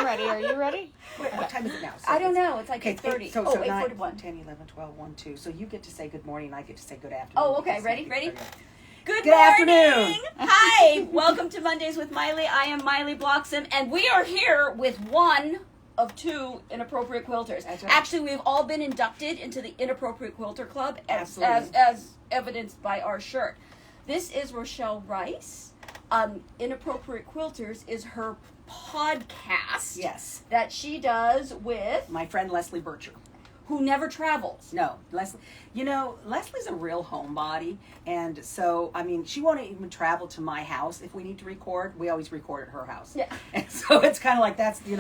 I'm ready. Are you ready? Wait, what time is it now? I don't know. It's like 8:30. So 8:41. 10, 11, 12, 1, 2. So you get to say good morning. I get to say good afternoon. Oh, okay. Ready? Good Good afternoon. Hi. Welcome to Mondays with Miley. I am Miley Bloxham, and we are here with one of two inappropriate quilters. That's right. Actually, we've all been inducted into the Inappropriate Quilter Club, as evidenced by our shirt. This is Rochelle Rice. Inappropriate Quilters is her podcast. Yes. That she does with My friend Leslie Bircher. who never travels. No, Leslie. You know, Leslie's a real homebody, and so she won't even travel to my house if we need to record. We always record at her house. Yeah. And so it's kind of like that's putting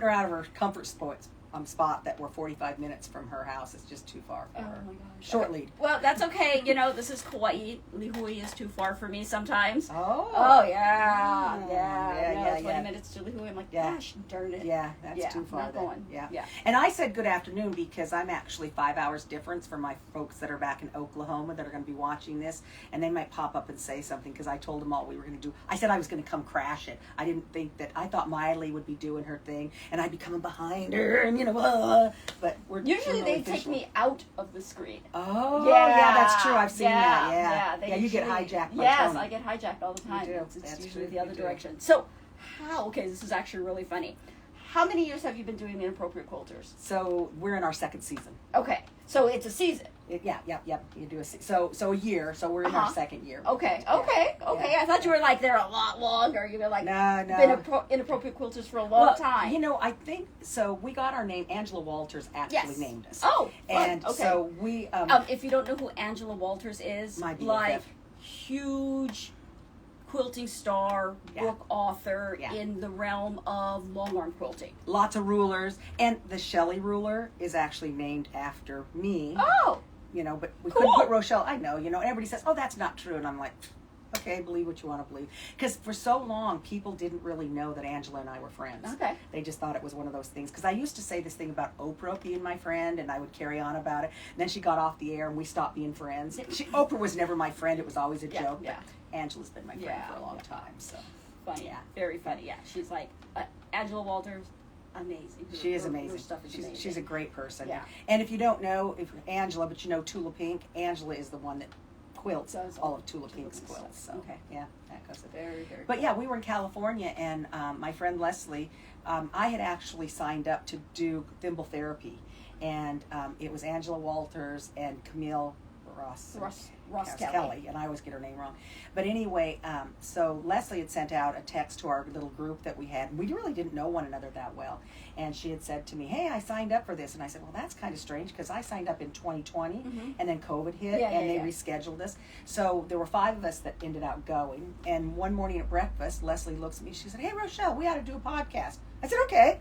her out of her comfort spot that we're 45 minutes from her house. It's just too far for her. Oh my gosh. Short lead. Well, that's okay. You know, this is Kauai. Lihue is too far for me sometimes. Oh. Yeah. Yeah. 20 minutes to Lihue. I'm like, Yeah. gosh, darn it. Yeah, that's too far. Not going. Yeah. And I said good afternoon because I'm actually 5 hours difference from my folks that are back in Oklahoma that are going to be watching this, and they might pop up and say something because I told them all we were going to do. I said I was going to come crash it. I didn't think that. I thought Miley would be doing her thing, and I'd be coming behind her, and but we're Usually really they take official. me out of the screen. Oh, yeah, that's true. I've seen that. Yeah, You get hijacked by Yes, Tony. I get hijacked all the time. You do. It's That's usually true. the other You do. direction. So, okay, this is actually really funny. How many years have you been doing Inappropriate Quilters? So we're in our second season. Okay, so it's a season. Yep. You do a year. So we're in our second year. Okay. Yeah. I thought you were like there a lot longer. You were like No. been Inappropriate Quilters for a long time. You know, I think so. We got our name. Angela Walters actually named us. Oh, fun. and Okay. so we. If you don't know who Angela Walters is, My BFF. like huge quilting star, book author Yeah. in the realm of long arm quilting. Lots of rulers, and the Shelley ruler is actually named after me. Oh. But we Cool. couldn't put Rochelle. I know, and everybody says, "Oh, that's not true," and I'm like, "Okay, believe what you want to believe." Because for so long, people didn't really know that Angela and I were friends. Okay. They just thought it was one of those things. Because I used to say this thing about Oprah being my friend, and I would carry on about it. And then she got off the air, and we stopped being friends. Oprah was never my friend; it was always a joke. Yeah. But Angela's been my friend for a long time. So Funny. Yeah. Very funny. Yeah. She's like Angela Walters. Amazing. she is Her amazing. stuff is amazing. She's a great person. Yeah. And if you don't know Angela, but you know Tula Pink, Angela is the one that quilts Does all of Tula Pink's quilts. So Okay. yeah, that goes. Very, very. But cool. yeah, we were in California, and my friend Leslie, I had actually signed up to do thimble therapy, and it was Angela Walters and Camille Ross Kelly, and I always get her name wrong. But anyway, so Leslie had sent out a text to our little group that we had. We really didn't know one another that well. And she had said to me, "Hey, I signed up for this." And I said, "Well, that's kind of strange because I signed up in 2020 and then COVID hit and they rescheduled us." So there were 5 of us that ended up going. And one morning at breakfast, Leslie looks at me. She said, "Hey, Rochelle, we ought to do a podcast." I said, "Okay."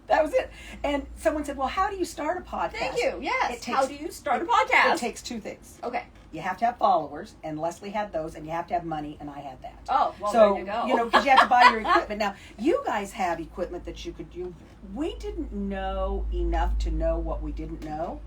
That was it. And someone said, "Well, how do you start a podcast?" Thank you. Yes. How How do you start a podcast? It takes 2 things. Okay. You have to have followers, and Leslie had those, and you have to have money, and I had that. Oh, well, So, there you go. because you have to buy your equipment. Now, you guys have equipment that you could do. We didn't know enough to know what we didn't know.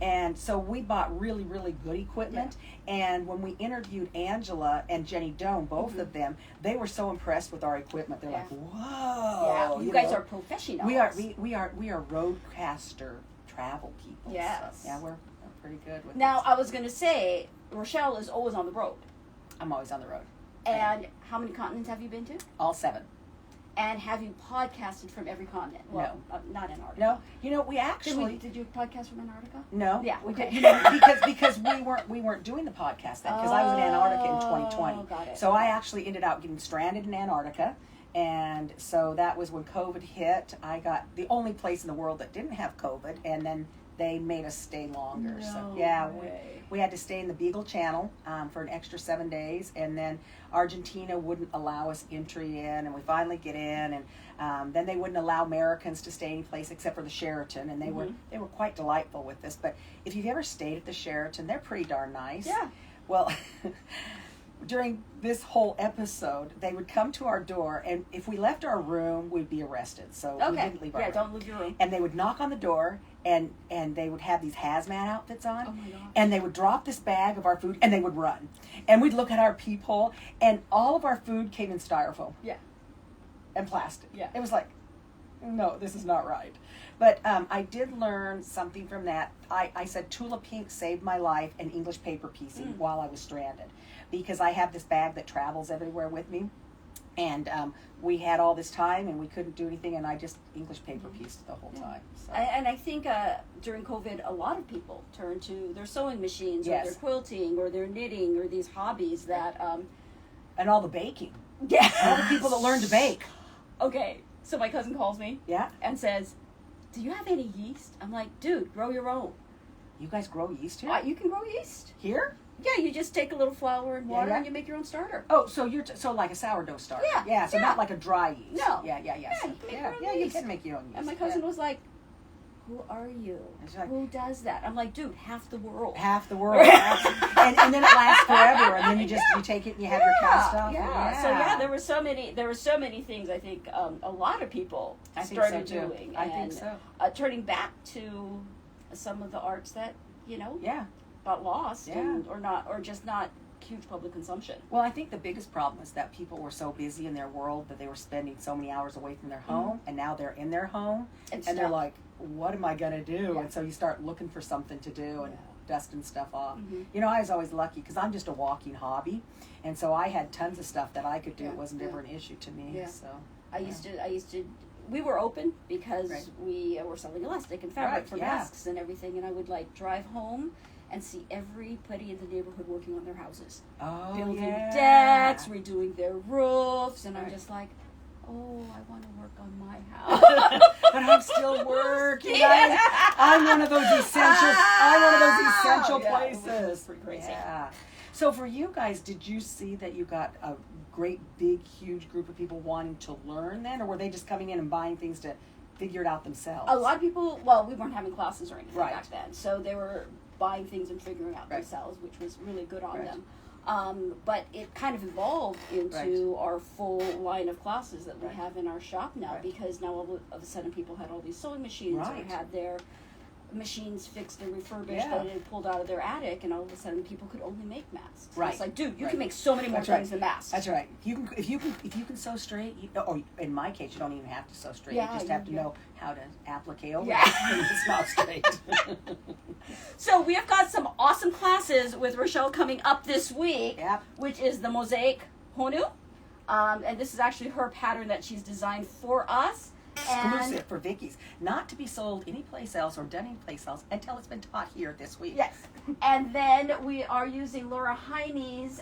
And so we bought really, really good equipment. Yeah. And when we interviewed Angela and Jenny Doan, both of them, they were so impressed with our equipment. They're like, "Whoa!" Yeah, you guys are professionals. We are roadcaster travel people. Yes. So, yeah, we're pretty good with. Now, this. I was going to say, Rochelle is always on the road. I'm always on the road. And how many continents have you been to? All 7. And have you podcasted from every continent? Well, not Antarctica. No, we actually did you podcast from Antarctica? No. Yeah, we okay. did, because we weren't doing the podcast then because I was in Antarctica in 2020. Got it. So I actually ended up getting stranded in Antarctica, and so that was when COVID hit. I got the only place in the world that didn't have COVID, and then they made us stay longer. So yeah, we had to stay in the Beagle Channel for an extra 7 days, and then Argentina wouldn't allow us entry in, and we finally get in, and then they wouldn't allow Americans to stay any place except for the Sheraton, and they were quite delightful with this. But if you've ever stayed at the Sheraton, they're pretty darn nice. Yeah. Well, during this whole episode, they would come to our door, and if we left our room, we'd be arrested. So we didn't leave our room. Don't leave your room. And they would knock on the door, and they would have these hazmat outfits on. Oh my gosh. And they would drop this bag of our food, and they would run. And we'd look at our peephole, and all of our food came in styrofoam. Yeah. and plastic. Yeah. It was like, no, this is not right. But I did learn something from that. I said Tula Pink saved my life and English paper piecing while I was stranded, because I have this bag that travels everywhere with me. And we had all this time and we couldn't do anything, and I just English paper pieced the whole time. So. And I think during COVID, a lot of people turned to their sewing machines or their quilting or their knitting or these hobbies that... and all the baking. Yeah. All the people that learned to bake. Okay, so my cousin calls me and says, do you have any yeast? I'm like, dude, grow your own. You guys grow yeast here? You can grow yeast. Here? Yeah, you just take a little flour and water and you make your own starter. Oh, so you're so like a sourdough starter. Yeah. So not like a dry yeast. No. Yeah. You can make your own yeast. And my cousin was like, who are you? Like, who does that? I'm like, dude, half the world. Half the world. and then it lasts forever, and then you take it and you have your cast off. Yeah. So there were so many things I think a lot of people started doing. I think so. Turning back to some of the arts that, got lost or just not huge public consumption. Well, I think the biggest problem is that people were so busy in their world that they were spending so many hours away from their home, and now they're in their home, and they're like, what am I going to do? Yeah. And so you start looking for something to do and dusting stuff off. Mm-hmm. I was always lucky because I'm just a walking hobby, and so I had tons of stuff that I could do. It wasn't ever an issue to me. Yeah. So I used to. We were open because we were selling elastic and fabric for masks and everything, and I would drive home and see everybody in the neighborhood working on their houses. Oh, building decks, redoing their roofs, and I'm just like, oh, I want to work on my house. But I'm still working. I'm one of those essential places. It's pretty crazy. Yeah. So for you guys, did you see that you got a great, big, huge group of people wanting to learn then? Or were they just coming in and buying things to figure it out themselves? A lot of people, we weren't having classes or anything back then. So they were buying things and figuring out themselves, which was really good on them. But it kind of evolved into our full line of classes that we have in our shop now, because now all of a sudden people had all these sewing machines or had their machines fixed and refurbished that they had pulled out of their attic, and all of a sudden people could only make masks. Right. It's like, dude, you can make so many more things than masks. That's right. If you can sew straight, or in my case, you don't even have to sew straight. You just have to know how to applique over it. It's not straight. So we have got some awesome classes with Rochelle coming up this week, which is the Mosaic Honu. And this is actually her pattern that she's designed for us. Exclusive for Vicky's. Not to be sold anyplace else or done anyplace else until it's been taught here this week. Yes. And then we are using Laura Heine's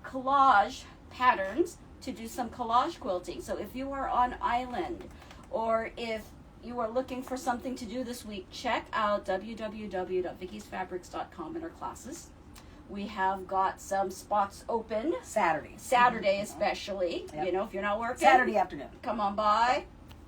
collage patterns to do some collage quilting. So if you are on island, or if you are looking for something to do this week, check out www.vickysfabrics.com in our classes. We have got some spots open. Saturday especially. Yep. If you're not working. Saturday afternoon. Come on by,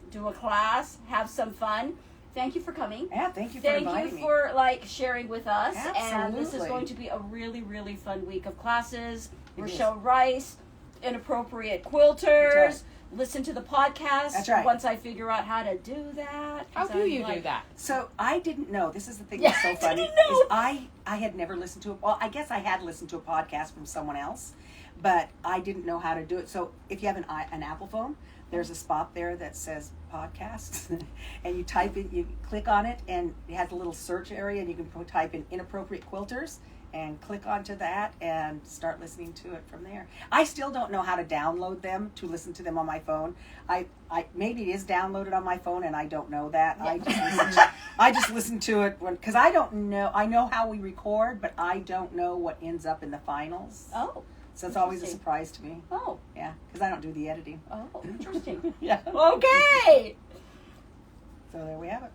do a class, have some fun. Thank you for coming. Yeah, thank you for inviting me. Thank you for sharing with us. Absolutely. And this is going to be a really, really fun week of classes. Rochelle Rice, Inappropriate Quilters. Listen to the podcast once I figure out how to do that. How do you do that? So I didn't know. This is the thing that's so funny. I had never listened to it. Well, I guess I had listened to a podcast from someone else, but I didn't know how to do it. So if you have an Apple phone, there's a spot there that says podcasts, and you type it, you click on it, and it has a little search area, and you can type in Inappropriate Quilters, and click onto that and start listening to it from there. I still don't know how to download them to listen to them on my phone. I maybe it is downloaded on my phone and I don't know that. Yeah. I just listen to it because I don't know. I know how we record, but I don't know what ends up in the finals. Oh. So it's always a surprise to me. Oh. Yeah, because I don't do the editing. Oh, interesting. Yeah. Okay. So there we have it.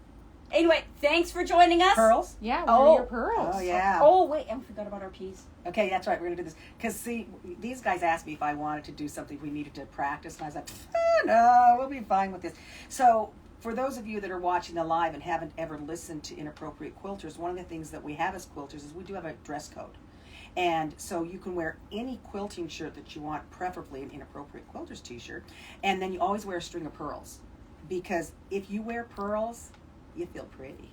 Anyway, thanks for joining us. Pearls? Yeah, what are your pearls? Oh, yeah. Oh, wait, I forgot about our peas. Okay, that's right. We're going to do this. Because, see, these guys asked me if I wanted to do something we needed to practice. And I was like, no, we'll be fine with this. So, for those of you that are watching the live and haven't ever listened to Inappropriate Quilters, one of the things that we have as quilters is we do have a dress code. And so you can wear any quilting shirt that you want, preferably an Inappropriate Quilters t-shirt. And then you always wear a string of pearls. Because if you wear pearls, you feel pretty.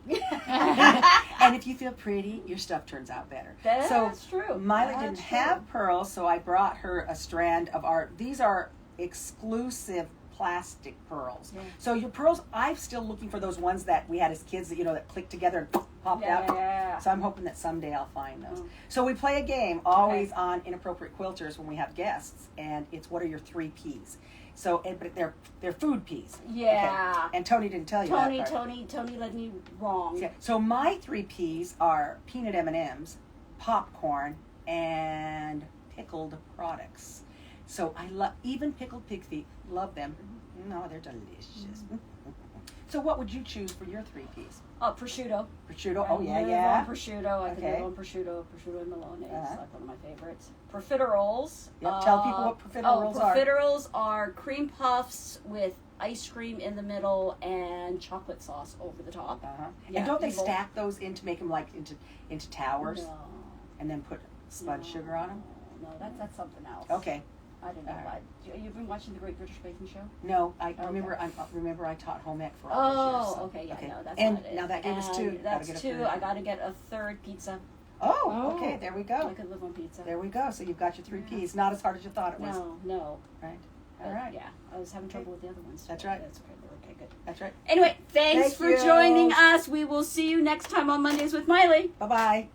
And if you feel pretty, your stuff turns out better. That's true. Miley didn't have pearls, so I brought her a strand of these are exclusive plastic pearls. Yeah. So your pearls, I'm still looking for those ones that we had as kids that, that click together and popped out. Yeah. So I'm hoping that someday I'll find those. Oh. So we play a game always on Inappropriate Quilters when we have guests, and it's what are your 3 Ps? So, but they're food Ps. Yeah. Okay. And Tony didn't tell you that part. Tony led me wrong. Yeah. So my 3 Ps are peanut M&Ms, popcorn, and pickled products. So I love, even pickled pig feet, love them. No, they're delicious. So what would you choose for your 3 Ps? Prosciutto. Prosciutto, I oh yeah, live yeah. on prosciutto. I could Okay. live on prosciutto and Milanese. Uh-huh. Like one of my favorites. Profiteroles. Yep, tell people what profiteroles are. Profiteroles are cream puffs with ice cream in the middle and chocolate sauce over the top. Uh-huh. Yeah, And don't they evil. stack those in to make them like into towers No. and then put sponge sugar on them? No, that's something else. Okay. I don't know. All right. You've been watching the Great British Baking Show? No, I Okay. remember I taught home ec for all those years. So. Okay, yeah, no, that's and not it. now that gave us 2. And Gotta that's get a 2. third. I gotta get a 3rd pizza. Oh, okay, there we I go. could live on pizza. There we go. So you've got your 3 Yeah. Ps. Not as hard as you thought it was. No. Right. But, All right. Yeah, I was having trouble with the other ones. That's right. That's okay. Okay, good. That's right. Anyway, thanks Thank for you. joining us. We will see you next time on Mondays with Miley. Bye-bye.